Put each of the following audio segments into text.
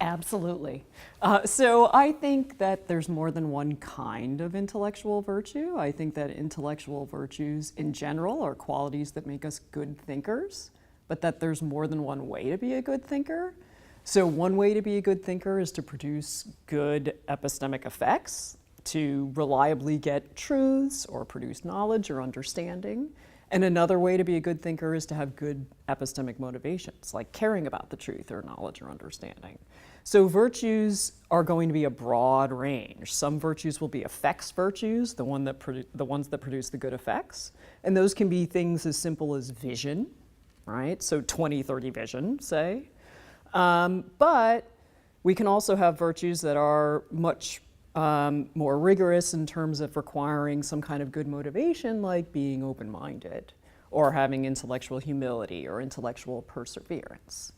Absolutely. So I think that there's more than one kind of intellectual virtue. I think that intellectual virtues in general are qualities that make us good thinkers, but that there's more than one way to be a good thinker. So one way to be a good thinker is to produce good epistemic effects, to reliably get truths or produce knowledge or understanding. And another way to be a good thinker is to have good epistemic motivations, like caring about the truth or knowledge or understanding. So virtues are going to be a broad range. Some virtues will be effects virtues, the ones that produce the good effects. And those can be things as simple as vision, right? So 20/30 vision, say. But we can also have virtues that are much more rigorous in terms of requiring some kind of good motivation, like being open-minded or having intellectual humility or intellectual perseverance.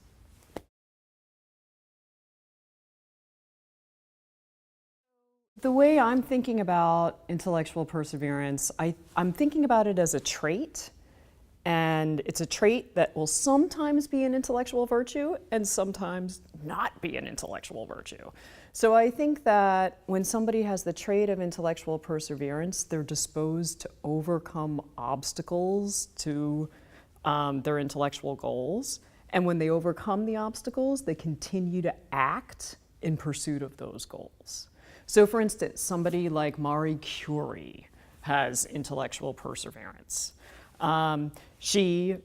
The way I'm thinking about intellectual perseverance, I'm thinking about it as a trait, and it's a trait that will sometimes be an intellectual virtue and sometimes not be an intellectual virtue. So I think that when somebody has the trait of intellectual perseverance, they're disposed to overcome obstacles to their intellectual goals. And when they overcome the obstacles, they continue to act in pursuit of those goals. So for instance, somebody like Marie Curie has intellectual perseverance. She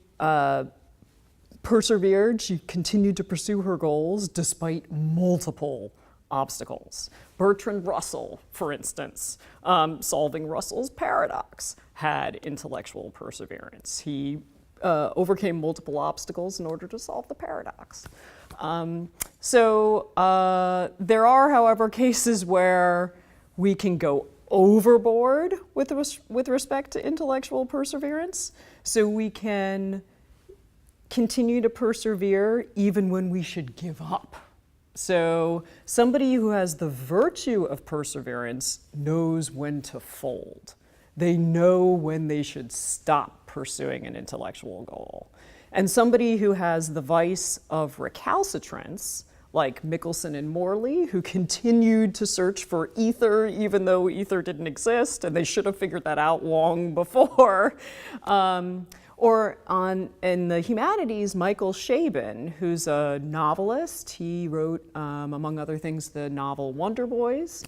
persevered, she continued to pursue her goals despite multiple obstacles. Bertrand Russell, for instance, solving Russell's paradox, had intellectual perseverance. He overcame multiple obstacles in order to solve the paradox. There are, however, cases where we can go overboard with respect to intellectual perseverance. So we can continue to persevere even when we should give up. So somebody who has the virtue of perseverance knows when to fold. They know when they should stop pursuing an intellectual goal. And somebody who has the vice of recalcitrance, like Michelson and Morley, who continued to search for ether even though ether didn't exist, and they should have figured that out long before. In the humanities, Michael Chabon, who's a novelist. He wrote, among other things, the novel Wonder Boys.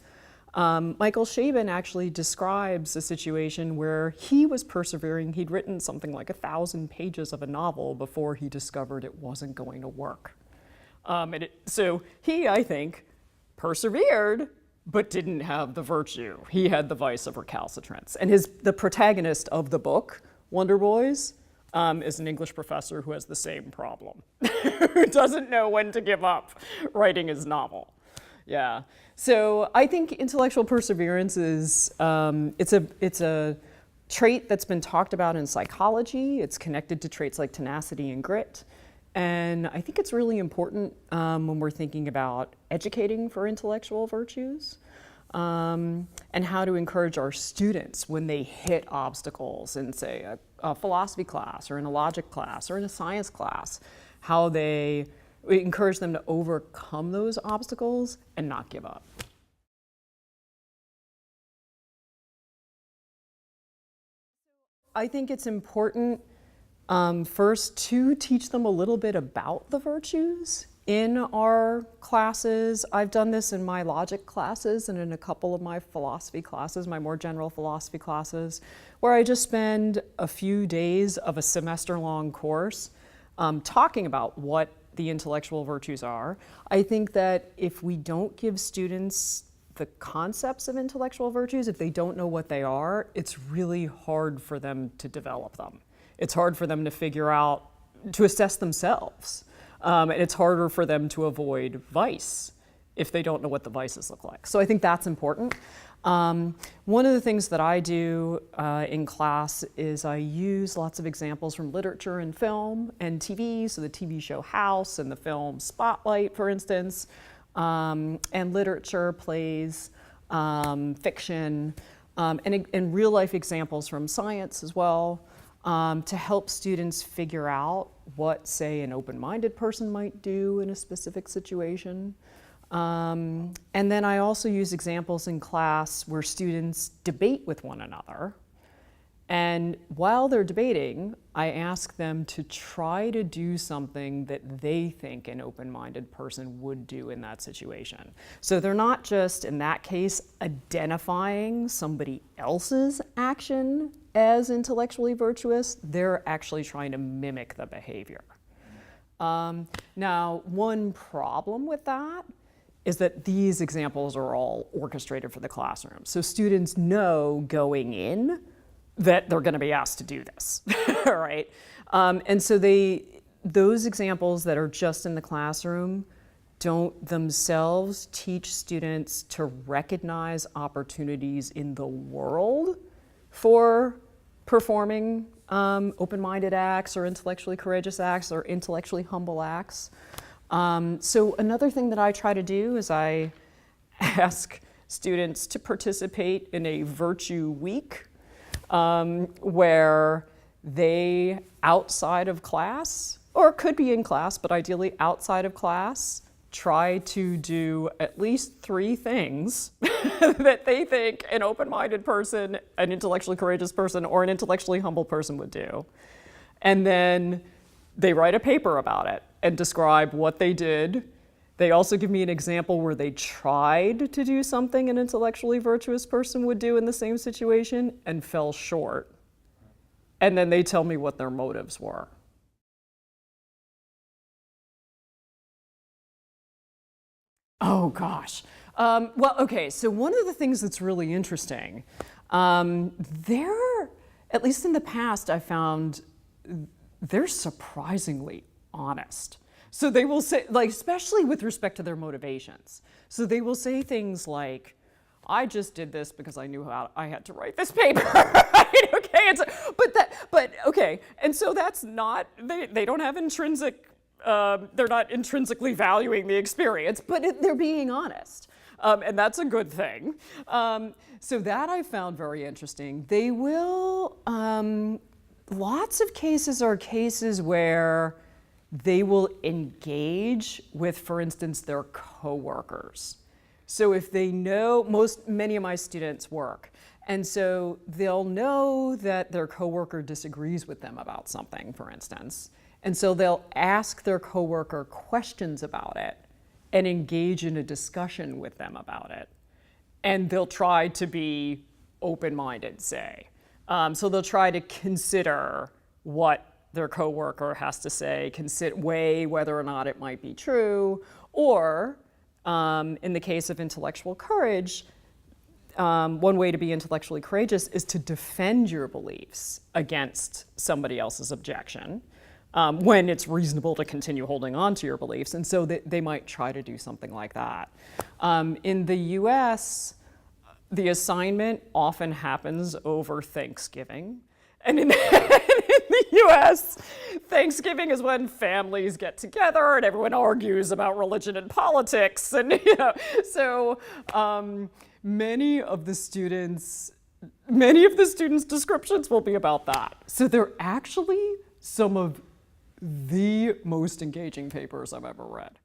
Michael Chabon actually describes a situation where he was persevering. He'd written something like 1,000 pages of a novel before he discovered it wasn't going to work. So he, I think, persevered, but didn't have the virtue. He had the vice of recalcitrance. And the protagonist of the book, Wonder Boys, is an English professor who has the same problem, who doesn't know when to give up writing his novel. Yeah. So I think intellectual perseverance is, it's a trait that's been talked about in psychology. It's connected to traits like tenacity and grit. And I think it's really important when we're thinking about educating for intellectual virtues, and how to encourage our students when they hit obstacles in, say, a philosophy class or in a logic class or in a science class, how we encourage them to overcome those obstacles and not give up. I think it's important first to teach them a little bit about the virtues in our classes. I've done this in my logic classes and in a couple of my philosophy classes, my more general philosophy classes, where I just spend a few days of a semester-long course talking about what the intellectual virtues are. I think that if we don't give students the concepts of intellectual virtues, if they don't know what they are, it's really hard for them to develop them. It's hard for them to figure out, to assess themselves. And it's harder for them to avoid vice if they don't know what the vices look like. So I think that's important. One of the things that I do in class is I use lots of examples from literature and film and TV, so the TV show House and the film Spotlight, for instance, and literature, plays, fiction, and real life examples from science as well, to help students figure out what, say, an open-minded person might do in a specific situation. And then I also use examples in class where students debate with one another. And while they're debating, I ask them to try to do something that they think an open-minded person would do in that situation. So they're not just, in that case, identifying somebody else's action as intellectually virtuous, they're actually trying to mimic the behavior. Now, one problem with that is that these examples are all orchestrated for the classroom. So students know going in that they're going to be asked to do this, right? And so those examples that are just in the classroom don't themselves teach students to recognize opportunities in the world for performing open-minded acts or intellectually courageous acts or intellectually humble acts. So another thing that I try to do is I ask students to participate in a virtue week where they, outside of class, or could be in class, but ideally outside of class, try to do at least 3 things that they think an open-minded person, an intellectually courageous person, or an intellectually humble person would do. And then they write a paper about it and describe what they did. They also give me an example where they tried to do something an intellectually virtuous person would do in the same situation and fell short. And then they tell me what their motives were. Oh gosh. Well, okay, so one of the things that's really interesting, at least in the past, I found they're surprisingly honest. So they will say, like, especially with respect to their motivations. So they will say things like, I just did this because I knew how I had to write this paper, right? Okay, but okay, and so that's not, they don't have intrinsic, they're not intrinsically valuing the experience, but they're being honest. And that's a good thing. So that I found very interesting. They will, lots of cases are cases where they will engage with, for instance, their coworkers. So if they know, many of my students work, and so they'll know that their coworker disagrees with them about something, for instance, and so they'll ask their coworker questions about it and engage in a discussion with them about it. And they'll try to be open-minded, say. So they'll try to consider what their coworker has to say, weigh whether or not it might be true, or in the case of intellectual courage, one way to be intellectually courageous is to defend your beliefs against somebody else's objection when it's reasonable to continue holding on to your beliefs. And so they might try to do something like that. In the US, the assignment often happens over Thanksgiving. And in the US, Thanksgiving is when families get together and everyone argues about religion and politics. And, so many of the students' descriptions will be about that. So they're actually some of the most engaging papers I've ever read.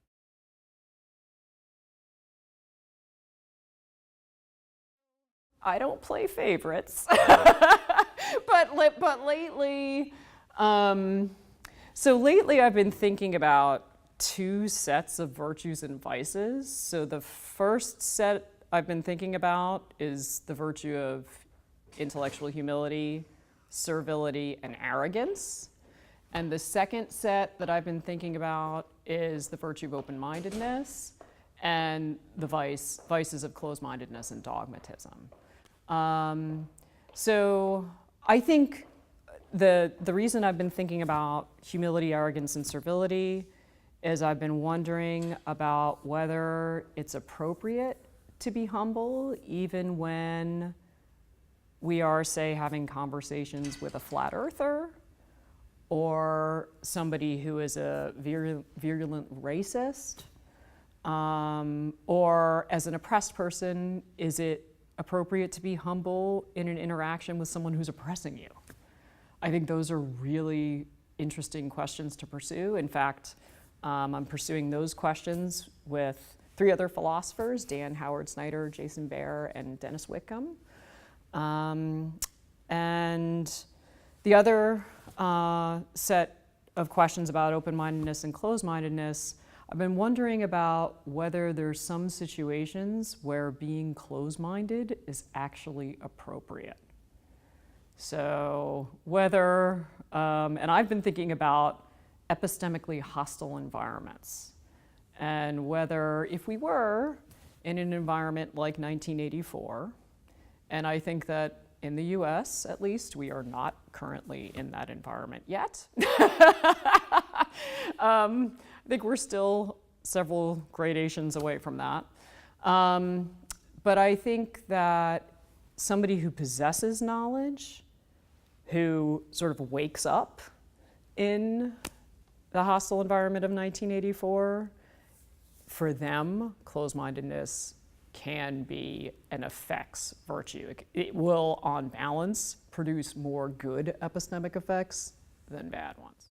I don't play favorites, but lately, so lately I've been thinking about 2 sets of virtues and vices. So the first set I've been thinking about is the virtue of intellectual humility, servility, and arrogance. And the second set that I've been thinking about is the virtue of open-mindedness and the vices of closed-mindedness and dogmatism. So I think the reason I've been thinking about humility, arrogance, and servility is I've been wondering about whether it's appropriate to be humble even when we are, say, having conversations with a flat earther or somebody who is a virulent racist, or as an oppressed person, is it appropriate to be humble in an interaction with someone who's oppressing you? I think those are really interesting questions to pursue. In fact, I'm pursuing those questions with three other philosophers, Dan Howard Snyder, Jason Baer, and Dennis Whitcomb. And the other set of questions about open-mindedness and closed-mindedness, I've been wondering about whether there's some situations where being closed-minded is actually appropriate. So whether, and I've been thinking about epistemically hostile environments, and whether if we were in an environment like 1984, and I think that in the US, at least, we are not currently in that environment yet. I think we're still several gradations away from that. But I think that somebody who possesses knowledge, who sort of wakes up in the hostile environment of 1984, for them, closed-mindedness can be an effects virtue. It will, on balance, produce more good epistemic effects than bad ones.